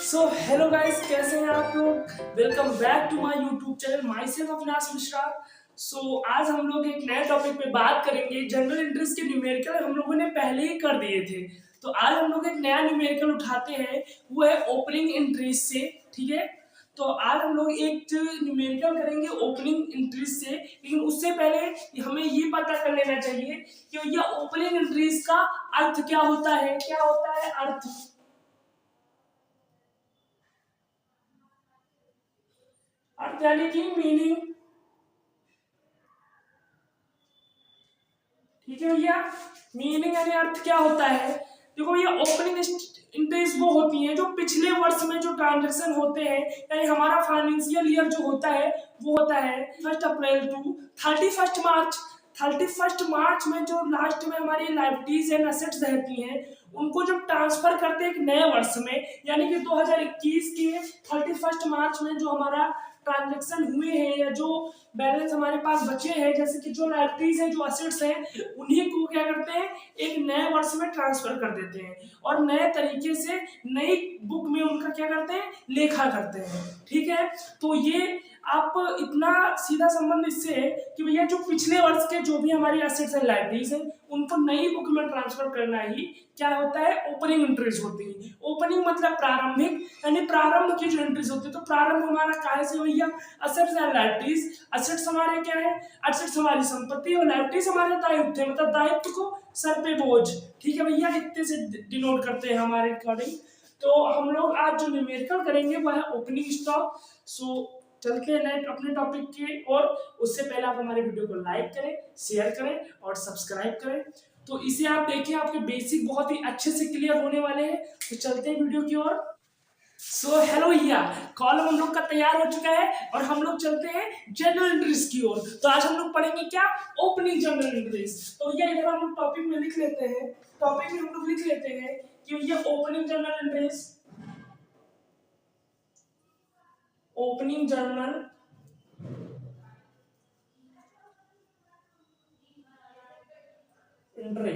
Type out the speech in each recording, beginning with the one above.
So hello guys, कैसे हैं आप लोग। Welcome back to my YouTube channel my self Avinash Mishra. आज हम लोग एक नए टॉपिक पे बात करेंगे। जनरल इंटरेस्ट के न्यूमेरिकल हम लोगों ने पहले ही कर दिए थे, तो आज हम लोग एक नया न्यूमेरिकल उठाते हैं, वो है ओपनिंग इंटरेस्ट से। ठीक है, तो आज हम लोग एक न्यूमेरिकल करेंगे ओपनिंग इंटरेस्ट से, लेकिन उससे पहले हमें ये पता कर लेना चाहिए कि भैया ओपनिंग इंटरेस्ट का अर्थ क्या होता है। क्या होता है अर्थ? अर्थ यानी कि मीनिंग। ठीक है भैया, मीनिंग यानी अर्थ क्या होता है। देखो भैया, ओपनिंग इंटरेस्ट वो होती है जो पिछले वर्ष में जो ट्रांजेक्शन होते हैं, यानी हमारा फाइनेंशियल ईयर जो होता है वो होता है 1 अप्रैल टू 31 मार्च। 31 मार्च में जो लास्ट में हमारी लाइबिलिटीज एंड असेट्स रहती हैं, उनको जब ट्रांसफर करते हैं एक नए वर्ष में, यानी कि 2021 के 31 मार्च में जो हमारा ट्रांजेक्शन हुए हैं या जो बैलेंस हमारे पास बचे हैं, जैसे कि जो लाइबिलिटीज हैं जो असेट्स हैं, उन्हीं को क्या करते हैं एक नए वर्ष में ट्रांसफर कर देते हैं और नए तरीके से नई बुक में उनका क्या करते हैं लेखा करते हैं। ठीक है, तो ये आप इतना सीधा संबंध इससे है कि भैया जो पिछले वर्ष के जो भी हमारी असेट्स एंड लाइबिलिटीज हैं, उनको नई बुक में ट्रांसफर करना ही क्या होता है ओपनिंग इंट्रीज होती है। ओपनिंग मतलब प्रारंभिक, यानी प्रारंभ की जो एंट्रीज होती है। तो प्रारंभ हमारा कहाँ से भैया? Assets and liabilities. असेट्स हमारे क्या है? असेट्स हमारी संपत्ति और लाइबिलिटीज हमारे दायित्व है, मतलब दायित्व को सर पे बोझ। ठीक है भैया, इतने से डिनोट करते हैं हमारे अकॉर्डिंग। तो हम लोग आज जो न्यूमेरिकल करेंगे वो है ओपनिंग स्टॉक। चलते हैं नेक्स्ट अपने टॉपिक की और उससे पहले आप हमारे वीडियो को लाइक करें, शेयर करें और सब्सक्राइब करें। तो इसे आप देखिए, आपके बेसिक बहुत ही अच्छे से क्लियर होने वाले हैं। तो चलते हैं वीडियो की ओर। हेलो भैया, कॉलम हम लोग का तैयार हो चुका है और हम लोग चलते हैं जनरल इंटरेस्ट की ओर। तो आज हम लोग पढ़ेंगे क्या? Opening general interest. तो भैया इधर हम लोग टॉपिक में लिख लेते हैं, टॉपिक में हम लोग लिख लेते हैं कि भैया opening general interest, opening journal entry.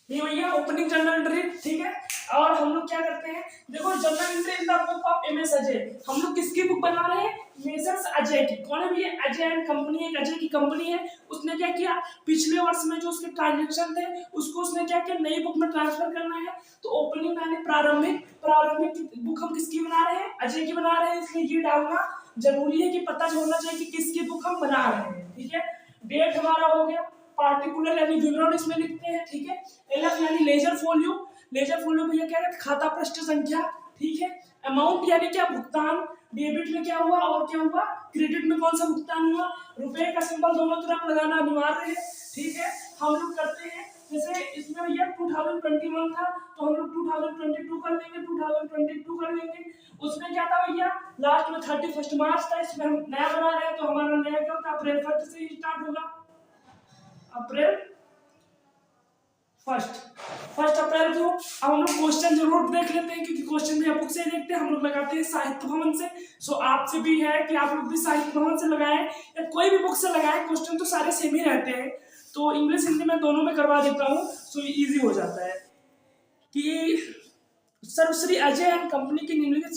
ये भैया ओपनिंग जनरल एंट्री। ठीक है, और हम लोग क्या करते हैं, देखो general entry in the book of M S Ajay. हम लोग किसकी बुक बना रहे हैं? मेसर्स अजय की। कौन है भैया? अजय एंड कंपनी, एक अजय की कंपनी है। उसने क्या किया, पिछले वर्ष में जो उसके ट्रांजेक्शन थे उसको उसने क्या किया नई बुक में ट्रांसफर करना है। तो ओपनिंग यानी प्रारंभिक, प्रारंभिक बुक हम किसकी बना रहे हैं? अजय की बना रहे हैं। इसलिए ये डालना जरूरी है कि पता होना चाहिए कि किसकी बुक हम बना रहे हैं। ठीक है, डेट हमारा हो गया, पार्टिकुलर यानी विवरण इसमें लिखते हैं। ठीक है, एलएफ यानी लेजर फोलियो। लेजर फोलियो भैया क्या है? खाता पृष्ठ संख्या। ठीक है, अमाउंट यानी क्या? भुगतान। डेबिट में क्या हुआ और क्या हुआ? क्रेडिट में कौन सा भुगतान हुआ? रुपए का सिंबल दोनों तरफ लगाना अनिवार्य है। ठीक है, हम लोग करते हैं जैसे इसमें भैया 2021 था, तो हम लोग 2022 कर लेंगे, 2022 कर लेंगे। उसमें क्या था भैया? लास्ट में 31 मार्च था। इसमें हम नया बना रहे हैं, तो हमारा नया क्या होता है? अप्रैल 1 से ही स्टार्ट होगा। अप्रैल फर्स्ट, 1 अप्रैल को। अब हम लोग क्वेश्चन जरूर देख लेते हैं, क्योंकि क्वेश्चन भी बुक से ही देखते हैं, हम लोग लगाते हैं साहित्य भवन से। आपसे भी है कि आप लोग भी साहित्य भवन से लगाएं या कोई भी बुक से लगाएं, क्वेश्चन तो सारे सेम ही रहते हैं। तो इंग्लिश हिंदी में दोनों में करवा देता हूँ, इजी हो जाता है। कि सर्वश्री अजय एंड कंपनी की निम्नलिखित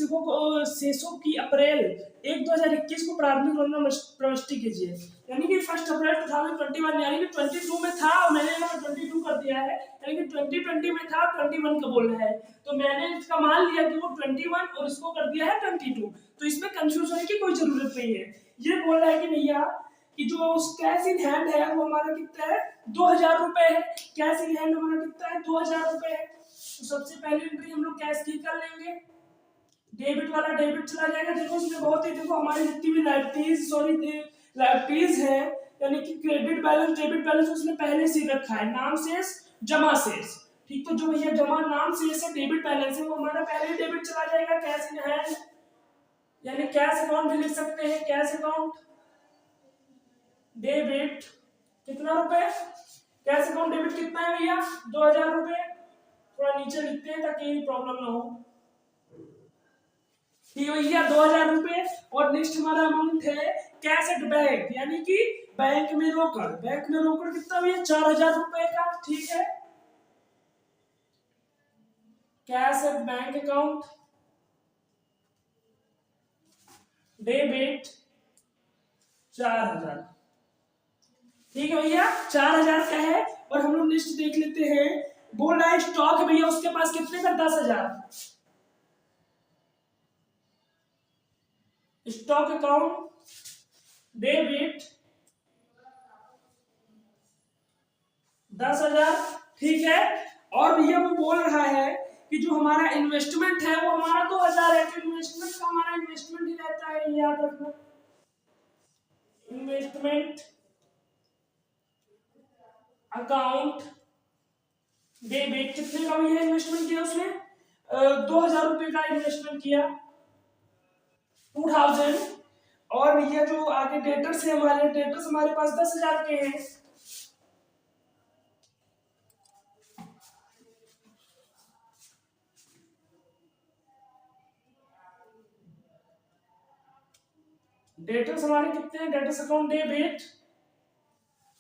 शेषों की अप्रैल 2021 को प्रारंभिक गणना प्रविष्टि कीजिए। यानी कि 1 अप्रैल 2021, यानी कि 22 में था और मैंने यहाँ 22 कर दिया है, यानी कि 2020 में था, 21 का बोल रहा है। तो मैंने इसका मान लिया कि वो 21 और इसको कर दिया है 22। तो इसमें कंफ्यूज होने की कोई जरूरत नहीं है। ये बोल रहा है कि भैया कि जो कैश इन हैंड है वो हमारा कितना है? 2000 रुपए है। कैश इन हैंड हमारा कितना है? 2000 रुपए है। तो सबसे पहली एंट्री हम लोग कैश की कर लेंगे। डेबिट वाला डेबिट चला जाएगा। देखो इसमें बहुत ही, देखो हमारी जितनी भी लाइबिलिटीज है, यानी कि क्रेडिट बैलेंस डेबिट बैलेंस उसने पहले से ही रखा है, नाम शेष जमा शेष। ठीक, तो जो भैया जमा नाम शेष है डेबिट बैलेंस है, वो हमारा पहले ही डेबिट चला जाएगा। कैश इन हैंड यानी कैश अकाउंट भी लिख सकते हैं, कैश अकाउंट डेबिट कितना रुपए? कैश अकाउंट डेबिट कितना है भैया? 2000 रुपए। थोड़ा नीचे लिखते हैं ताकि प्रॉब्लम ना हो। ठीक है भैया, 2000 रुपए। और नेक्स्ट हमारा अमाउंट है कैश एट बैंक, यानी कि बैंक में रोकड़। बैंक में रोकड़ कितना भैया? 4000 रुपए का। ठीक है, cash at bank account debit 4,000। ठीक है भैया, 4,000 का है। और हम लोग लिस्ट देख लेते हैं। बोल रहा है स्टॉक है भैया उसके पास कितने का, 10,000। Stock account debit 10,000। ठीक है। और भैया वो बोल रहा है कि जो हमारा इन्वेस्टमेंट है वो हमारा 2,000 है। तो इन्वेस्टमेंट का हमारा इन्वेस्टमेंट ही रहता है, याद रखना। इन्वेस्टमेंट अकाउंट डेबिट कितने का भैया इन्वेस्टमेंट किया उसने, 2,000 रुपए का इन्वेस्टमेंट किया, 2,000। और भैया जो आगे डेटर्स है हमारे, डेटर्स हमारे पास 10,000 के हैं। डेटर्स हमारे कितने हैं, डेटर्स अकाउंट डेबिट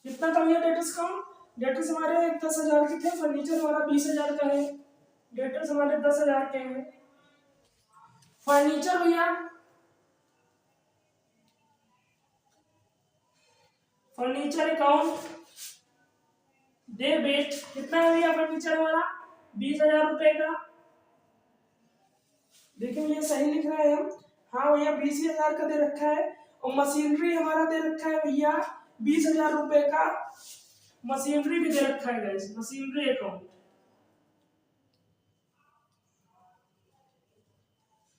कितना था भैया, डेटर्स अकाउंट, डेटर्स हमारे 10,000 के थे, फर्नीचर हमारा 20,000 का है, डेटर्स हमारे 10,000 के हैं। फर्नीचर भैया, फर्नीचर अकाउंट डेबिट कितना है भैया, फर्नीचर हमारा 20,000 रुपए का। देखिए भैया सही लिख रहे हैं हम। हाँ भैया 20,000 का दे रखा है। और मशीनरी हमारा दे रखा है भैया 20,000 रुपए का, मशीनरी भी दे रखा है guys, machinery account,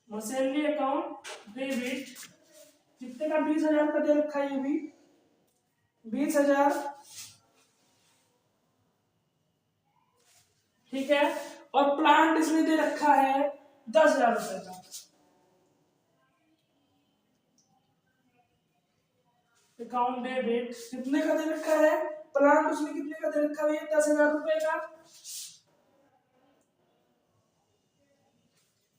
machinery account debit कितने का, 20,000 का दे रखा है ये भी 20,000। ठीक है। और प्लांट इसमें दे रखा है 10,000 रुपए का। अकाउंट डेबिट कितने का दे रखा है, प्लांट उसमें कितने का दे रखा है, 10,000 रुपए का।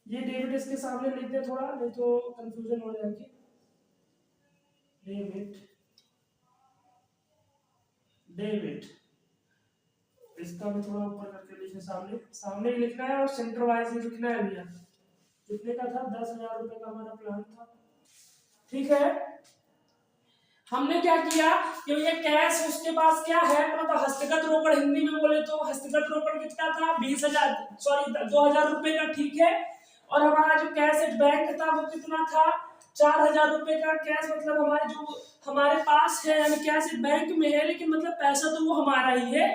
ये डेबिट इसके सामने लिख दे थोड़ा, नहीं तो कंफ्यूजन हो जाएगी। डेबिट डेबिट इसका भी थोड़ा ऊपर करके लिखे, सामने सामने ही लिखना है और सेंटर वाइज ही लिखना है भैया। कितने का था, 10,000 रुपए का हमारा प्लान था। ठीक है। हमने क्या किया कि ये कैश उसके पास क्या है, मतलब हस्तगत रोकड़, हिंदी में बोले तो हस्तगत रोकड़ कितना था, 20,000, सॉरी 2,000 रुपए का। ठीक है। और हमारा जो कैश बैंक था वो कितना था, 4,000 रुपए का कैश, मतलब हमारे जो हमारे पास है, यानी कैश बैंक में है लेकिन मतलब पैसा तो वो हमारा ही है।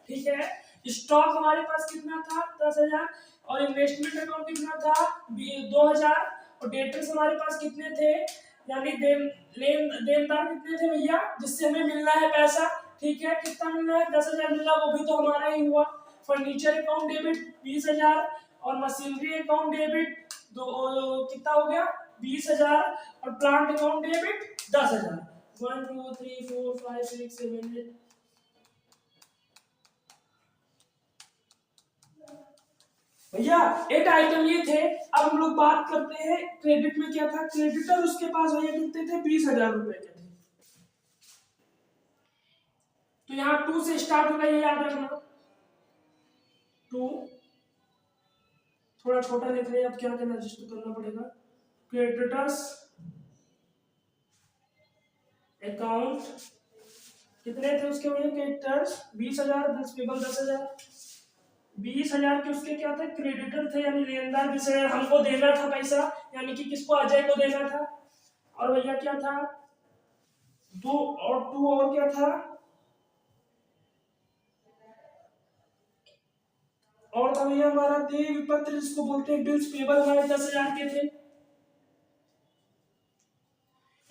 ठीक है। स्टॉक हमारे पास कितना था, 10,000। और इन्वेस्टमेंट अकाउंट कितना था, 2,000। और डेटर्स हमारे पास कितने थे, यानी देनदार कितने थे भैया, जिससे हमें मिलना है पैसा। ठीक है। कितना मिलना है, 10,000 मिलना, वो भी तो हमारा ही हुआ। Furniture account debit 20,000। और मशीनरी अकाउंट डेबिट दो, कितना हो गया, 20,000। और प्लांट अकाउंट डेबिट 10,000। 1 2 3 4 5 6 7 8। भैया 8 आइटम ये थे। अब हम लोग बात करते हैं क्रेडिट में क्या था। क्रेडिटर उसके पास भैया कितने थे, 20,000 रुपए के थे। तो यहाँ 2 से स्टार्ट होगा, ये याद रखना। 2 थोड़ा छोटा लिख रहे हैं, अब क्या करना, रजिस्टर करना पड़ेगा। क्रेडिटर्स अकाउंट कितने थे उसके भैया, क्रेडिटर्स 20,000, बिल्स पेबल 10,000। 20,000 के उसके क्या थे, क्रेडिटर थे, यानी लेनदार, 20,000 हमको देना था पैसा, यानी कि किसको, अजय को देना था। और भैया क्या था, टू और क्या था, और था भैया हमारा देय विपत्र, जिसको बोलते हैं बिल्स पेबल, हमारे 10,000 के थे।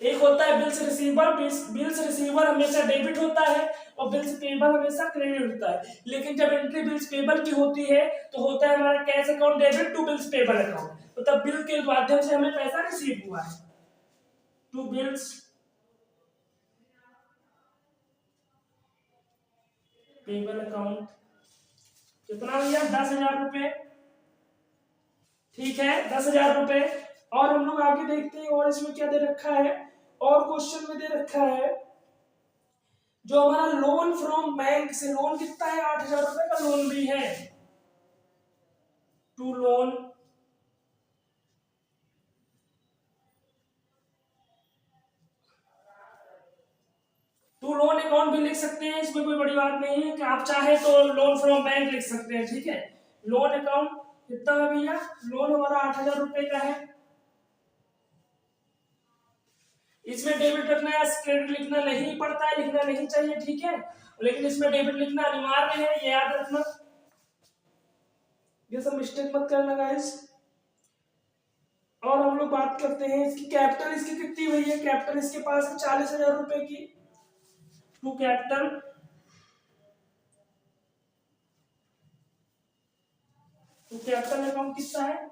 एक होता है बिल्स रिसीवर, बिल्स रिसीवर हमेशा डेबिट होता है और बिल्स पेबल हमेशा क्रेडिट होता है। लेकिन जब एंट्री बिल्स पेबल की होती है तो होता है हमारा cash account debit to bills payable account, तो तब बिल के माध्यम से हमें पैसा रिसीव हुआ है, टू बिल्स पेबल अकाउंट। कितना भैया, 10,000 रुपए। ठीक है, 10,000 रुपए। और हम लोग आगे देखते हैं और इसमें क्या दे रखा है। और क्वेश्चन में दे रखा है जो हमारा लोन फ्रॉम बैंक से, लोन कितना है, 8,000 रुपए का लोन भी है। टू लोन लोन भी लिख सकते हैं, इसमें कोई बड़ी बात नहीं है कि आप चाहे तो लोन फ्रॉम बैंक लिख सकते हैं, ठीक है। लोन अकाउंट कितना है भैया, लोन हमारा 8,000 रुपए का है। इसमें डेबिट रखना या क्रेडिट लिखना नहीं पड़ता है, लिखना नहीं चाहिए, ठीक है, लेकिन इसमें डेबिट लिखना अनिवार्य है, ये याद रखना, ये सब मिस्टेक मत करना गाइस। और हम लोग बात करते हैं इसकी कैपिटल, इसकी कितनी हुई है, कैपिटल इसके पास है 40,000 रुपए की। टू कैपिटल अकाउंट कितना है,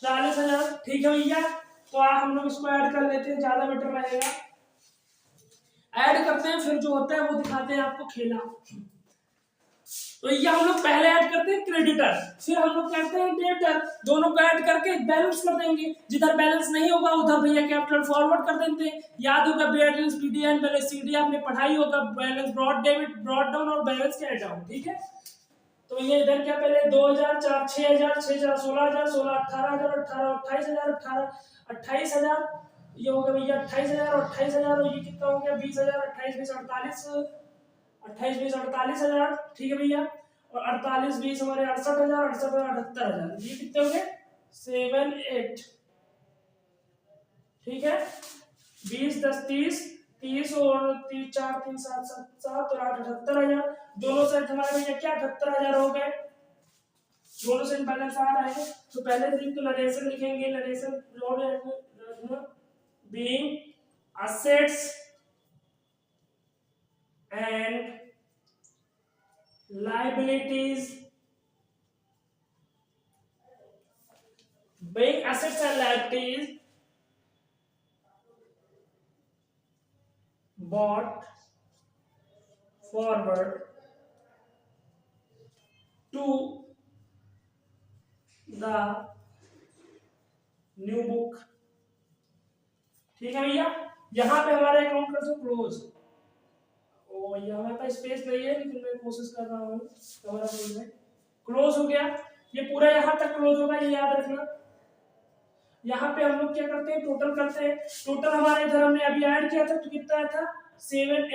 40,000, ठीक है भैया। तो हम लोग इसको ऐड कर लेते हैं, ज्यादा बेटर रहेगा। ऐड करते हैं, फिर जो होता है वो दिखाते हैं आपको खेला। तो ये हम लोग पहले ऐड करते हैं क्रेडिटर, फिर हम लोग करते हैं डेबिटर, दोनों को ऐड करके बैलेंस कर देंगे। जिधर बैलेंस नहीं होगा उधर भैया कैपिटल फॉरवर्ड कर देते हैं। याद होगा balance PD and balance CD आपने पढ़ाई होगा, balance brought debit brought down और बैलेंस कैरी डाउन, ठीक है। तो ये इधर क्या पहले 2,000, 4, 6,000, 6,000, 16,000, 16, 18,000, 18, 28,000, 18, 28,000, ये हो गया भैया 28,000 और 28,000, और ये कितना हो गया 20,000, 28, 20, 48, 28, 20, 48,000, ठीक है भैया। और 48, 20 हमारे 68,000, 68,000, 78,000, ये कितने हो गए 7, 8, ठीक है। 20, 10, 30, 30 और 3, 4, 3, 7, 7 और 8, 78,000, दोनों सेट हमारे भैया क्या 78,000 हो गए, दोनों सेट बैलेंस आ रहा है। तो पहले तो नरेशन लिखेंगे, narration being assets and liabilities, being assets and liabilities bought forward to the new book, ठीक है भैया। यहाँ पे हमारा अकाउंट कर दो क्लोज। ओ भैया हमारे पास स्पेस नहीं है, लेकिन मैं कोशिश कर रहा हूँ हमारा पेज में क्लोज हो गया। ये पूरा यहाँ तक क्लोज होगा, ये याद रखना। यहाँ पे हम लोग क्या करते हैं, टोटल करते हैं। टोटल हमारे इधर हमने अभी ऐड किया था तो कितना आया था 7,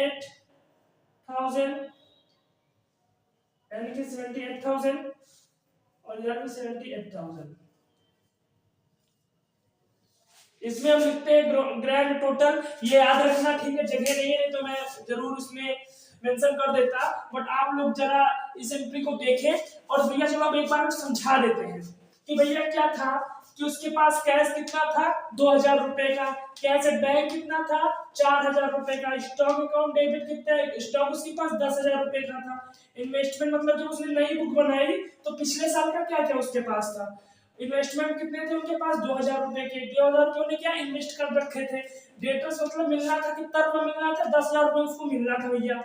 8,000, यानी कि 78,000, और इधर भी 78,000। इसमें हम लिखते हैं ग्रैंड टोटल, ये याद रखना, ठीक है। जगह नहीं है तो मैं जरूर इसमें मेंशन कर देता, बट आप लोग जरा इस एंट्री को देखें। और भैया चलो अब एक बार समझा देते हैं कि भैया क्या था कि उसके पास कैश कितना था 2,000 रुपए का, कैश एट बैंक कितना था 4,000 रुपए का, स्टॉक अकाउंट डेबिट कितना है, स्टॉक उसके पास 10,000 रुपए का था। इन्वेस्टमेंट मतलब जब उसने नई बुक बनाई तो पिछले साल का क्या क्या उसके पास था, इन्वेस्टमेंट कितने थे उनके पास 2,000 रुपए के, 2,000 क्यों ने क्या इन्वेस्ट कर रखे थे। डेटर्स मतलब मिलना था, कितना रुपए मिलना था 10,000 रुपए उसको मिलना था भैया,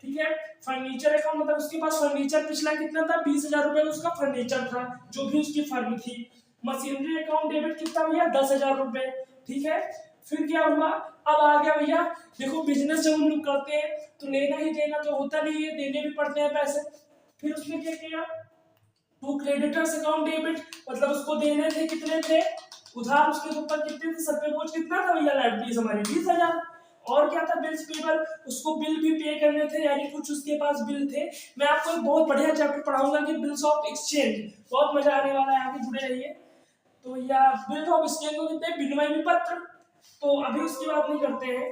ठीक है। फर्नीचर अकाउंट मतलब उसके पास फर्नीचर पिछला कितना था 20,000 रुपए उसका फर्नीचर था, जो भी उसकी फर्म थी। मशीनरी अकाउंट डेबिट कितना भैया 10,000 रुपए, ठीक है। फिर क्या हुआ, अब आ गया भैया देखो बिजनेस जब हम लोग करते हैं तो लेना ही देना तो होता नहीं है, देने भी पड़ते हैं पैसे। फिर उसने क्या किया, टू क्रेडिटर्स अकाउंट डेबिट, मतलब उसको देने थे कितने थे उधार, उसके ऊपर कितने थे, सब पे बोझ कितना था भैया लाइबिलिटीज हमारी 20,000। और क्या था बिल्स पेबल, उसको बिल भी पे करने थे, यानी कुछ उसके पास बिल थे। मैं आपको एक बहुत बढ़िया चैप्टर पढ़ाऊंगा कि बिल्स ऑफ एक्सचेंज, बहुत मजा आने वाला है, आगे जुड़े रहिए। तो या बिल ऑफ एक्सचेंज को कितने विनिमय पत्र, तो अभी उसकी बात नहीं करते हैं।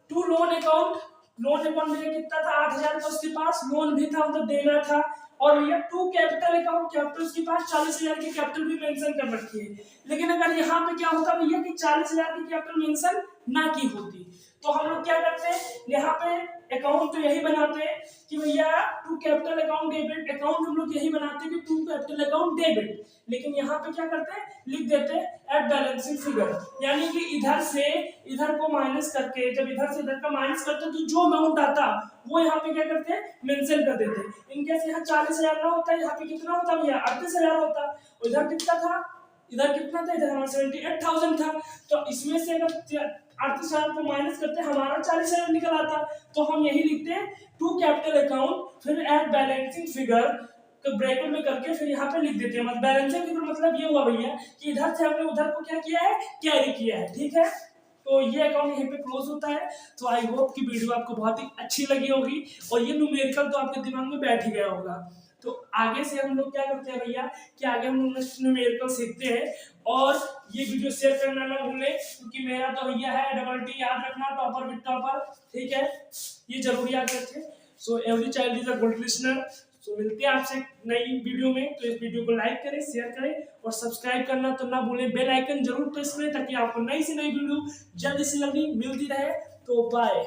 To loan account, loan account में कितना था 8,000 का उसके पास, लोन भी था मतलब देना था। और भैया टू कैपिटल अकाउंट, कैपिटल उसके पास 40,000 की कैपिटल भी मेंशन कर रखी है। लेकिन अगर यहाँ पे क्या होता भैया कि 40,000 की कैपिटल मेंशन ना की होती, तो हम लोग क्या करते हैं यहाँ पे अकाउंट तो यही बनाते हैं कि भैया to capital account debit, account हम लोग यही बनाते हैं कि टू कैपिटल अकाउंट डेबिट। लेकिन यहाँ पे क्या करते हैं लिख देते हैं एट बैलेंसिंग फिगर, यानी कि इधर से इधर को माइनस करके, जब इधर से इधर का माइनस करते हैं तो जो अमाउंट आता वो यहाँ पे क्या करते हैं मेंशन कर देते हैं। इनकेस यहाँ 40,000 ना होता है, यहाँ पे कितना होता भैया 38,000 होता। इधर कितना था, इधर कितना था, इधर हमारा 78,000 था। तो इसमें से अगर 38,000 को माइनस करते हमारा 40,000 निकल आता। तो हम यही लिखते हैं टू कैपिटल अकाउंट फिर एट बैलेंसिंग फिगर ब्रैकेट में करके फिर यहाँ पे लिख देते हैं। मतलब बैलेंसिंग फिगर मतलब ये हुआ भैया कि इधर से हमने उधर को क्या किया है कैरी किया है, ठीक है। तो ये अकाउंट यहीं पे क्लोज होता है। तो आई होप कि वीडियो आपको बहुत ही अच्छी लगी होगी और ये न्यूमेरिकल तो आपके दिमाग में बैठ ही गया होगा। तो आगे से हम लोग क्या करते हैं भैया कि आगे हम न्यूमेरिकल सीखते हैं। और ये वीडियो शेयर करना ना भूलें, क्योंकि मेरा तो भैया है डबल टी याद रखना, टॉपर विद टॉपर, ठीक है, ये जरूर याद रखें। So every child is a good listener. So मिलते हैं आपसे नई वीडियो में। तो इस वीडियो को लाइक करें, शेयर करें और सब्सक्राइब करना तो ना भूलें। बेल आइकन जरूर प्रेस करें ताकि आपको नई से नई वीडियो जल्दी से जल्दी मिलती रहे। तो बाय।